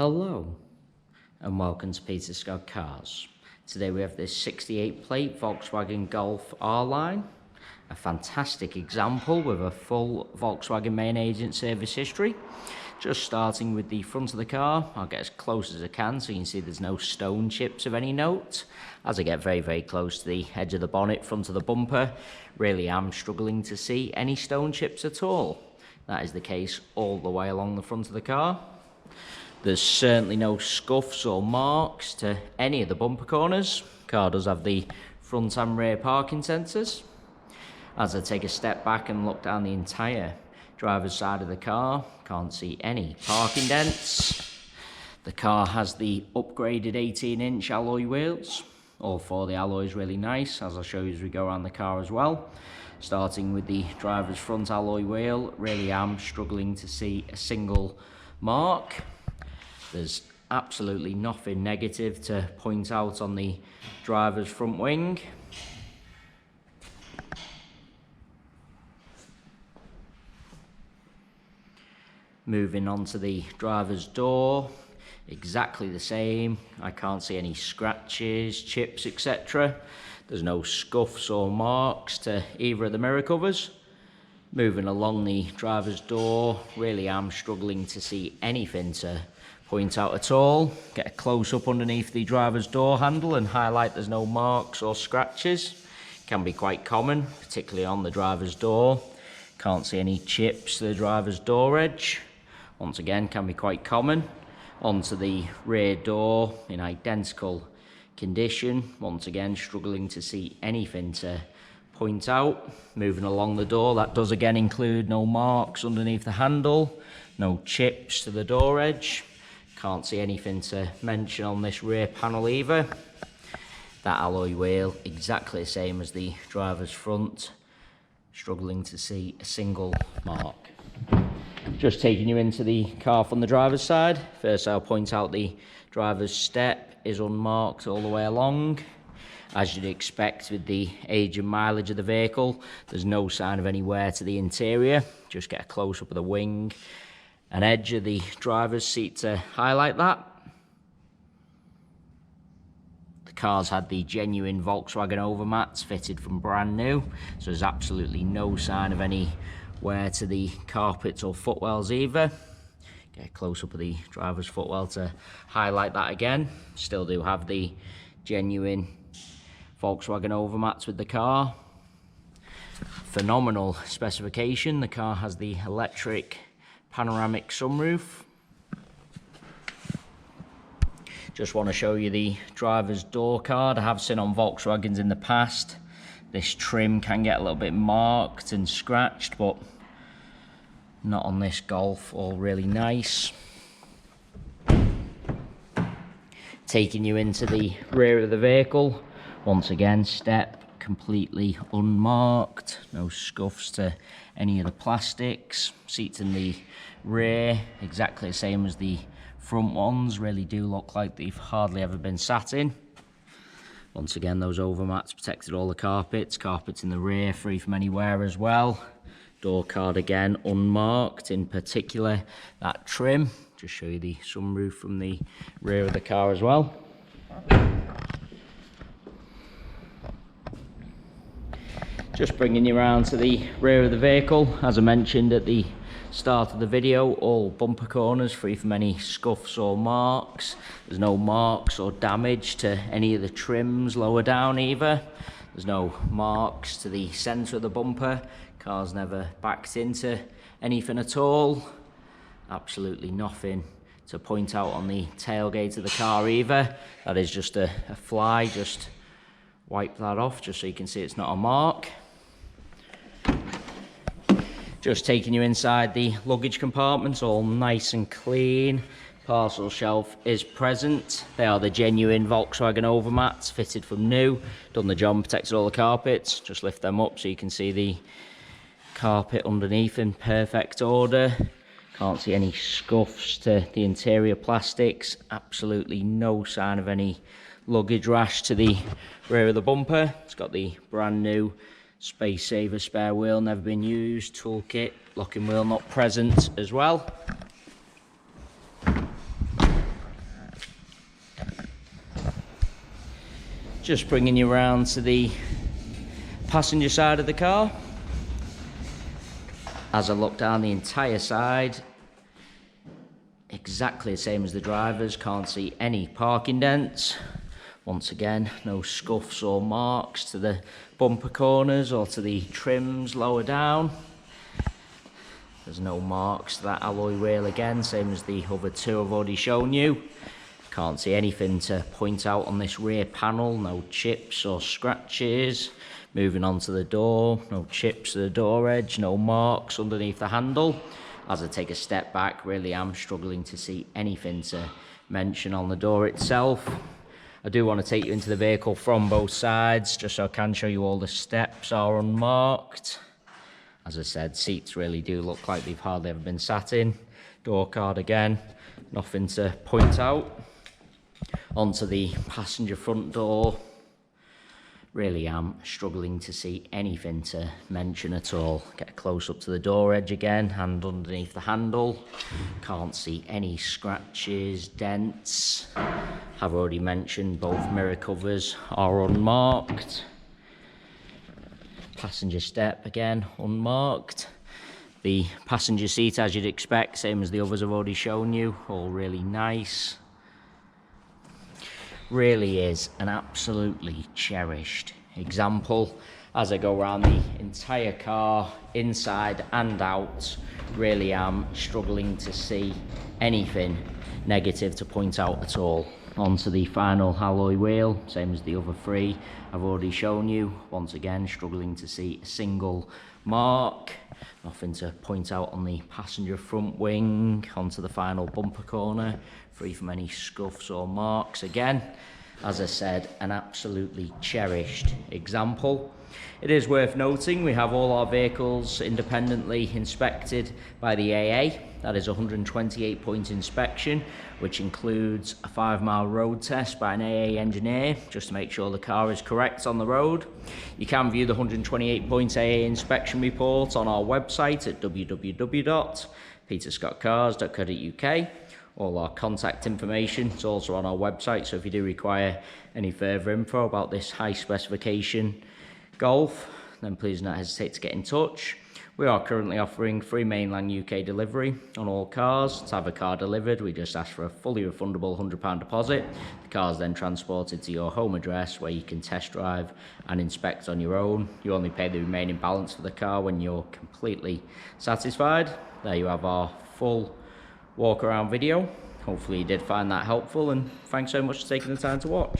Hello and welcome to Peter Scott Cars. Today we have this 68 plate Volkswagen Golf R-Line, a fantastic example with a full Volkswagen main agent service history. Just starting with the front of the car, I'll get as close as I can so you can see there's no stone chips of any note. As I get very close to the edge of the bonnet, front of the bumper, really am struggling to see any stone chips at all. That is the case all the way along the front of the car. There's certainly no scuffs or marks to any of the bumper corners. The car does have the front and rear parking sensors. As I take a step back and look down the entire driver's side of the car, can't see any parking dents. The car has the upgraded 18-inch alloy wheels. All four of the alloys really nice, as I'll show you as we go around the car as well. Starting with the driver's front alloy wheel, really am struggling to see a single mark. There's absolutely nothing negative to point out on the driver's front wing. Moving on to the driver's door, exactly the same. I can't see any scratches, chips, etc. There's no scuffs or marks to either of the mirror covers. Moving along the driver's door, really am struggling to see anything to point out at all. Get a close up underneath the driver's door handle and highlight there's no marks or scratches. Can be quite common, particularly on the driver's door. Can't see any chips to the driver's door edge. Once again, can be quite common. Onto the rear door in identical condition. Once again, struggling to see anything to point out. Moving along the door, that does again include no marks underneath the handle, no chips to the door edge. Can't see anything to mention on this rear panel either. That alloy wheel, exactly the same as the driver's front. Struggling to see a single mark. Just taking you into the car from the driver's side. First, I'll point out the driver's step is unmarked all the way along. As you'd expect with the age and mileage of the vehicle, there's no sign of any wear to the interior. Just get a close up of the wing and edge of the driver's seat to highlight that. The car's had the genuine Volkswagen overmats fitted from brand new, so there's absolutely no sign of any wear to the carpets or footwells either. Get a close up of the driver's footwell to highlight that again. Still do have the genuine Volkswagen overmats with the car. Phenomenal specification. The car has the electric panoramic sunroof. Just want to show you the driver's door card. I have seen on Volkswagens in the past this trim can get a little bit marked and scratched, but not on this Golf. All really nice. Taking you into the rear of the vehicle, once again step completely unmarked, no scuffs to any of the plastics. Seats in the rear exactly the same as the front ones, really do look like they've hardly ever been sat in. Once again, those overmats protected all the carpets in the rear free from any wear as well. Door card again unmarked, in particular that trim. Just show you the sunroof from the rear of the car as well. Just bringing you around to the rear of the vehicle. As I mentioned at the start of the video, all bumper corners free from any scuffs or marks. There's no marks or damage to any of the trims lower down either. There's no marks to the centre of the bumper. Car's never backed into anything at all. Absolutely nothing to point out on the tailgate of the car either. That is just a fly. Just wipe that off just so you can see it's not a mark. Just taking you inside the luggage compartments, all nice and clean. Parcel shelf is present. They are the genuine Volkswagen overmats, fitted from new. Done the job, protected all the carpets. Just lift them up so you can see the carpet underneath in perfect order. Can't see any scuffs to the interior plastics. Absolutely no sign of any luggage rash to the rear of the bumper. It's got the brand new space saver spare wheel, never been used, toolkit, locking wheel not present as well. Just bringing you around to the passenger side of the car. As I look down the entire side, exactly the same as the driver's, can't see any parking dents. Once again, no scuffs or marks to the bumper corners or to the trims lower down. There's no marks to that alloy wheel again, same as the other two I've already shown you. Can't see anything to point out on this rear panel, no chips or scratches. Moving on to the door, no chips to the door edge, no marks underneath the handle. As I take a step back, really am struggling to see anything to mention on the door itself. I do want to take you into the vehicle from both sides, just so I can show you all the steps are unmarked. As I said, seats really do look like they've hardly ever been sat in. Door card again, nothing to point out. Onto the passenger front door. Really am struggling to see anything to mention at all. Get close up to the door edge again, hand underneath the handle. Can't see any scratches, dents. I've already mentioned both mirror covers are unmarked. Passenger step again, unmarked. The passenger seat, as you'd expect, same as the others I've already shown you, all really nice. Really is an absolutely cherished example. As I go around the entire car, inside and out, really am struggling to see anything negative to point out at all. Onto the final alloy wheel, same as the other three I've already shown you. Once again, struggling to see a single mark. Nothing to point out on the passenger front wing. Onto the final bumper corner, free from any scuffs or marks again. As I said, an absolutely cherished example. It is worth noting we have all our vehicles independently inspected by the AA. That is a 128-point inspection, which includes a 5-mile road test by an AA engineer, just to make sure the car is correct on the road. You can view the 128-point AA inspection report on our website at www.peterscottcars.co.uk. All our contact information is also on our website, so if you do require any further info about this high specification Golf, then please do not hesitate to get in touch. We are currently offering free mainland UK delivery on all cars. To have a car delivered, we just ask for a fully refundable £100 deposit. The car is then transported to your home address where you can test drive and inspect on your own. You only pay the remaining balance for the car when you're completely satisfied. There you have our full walk around video. Hopefully you did find that helpful, and thanks so much for taking the time to watch.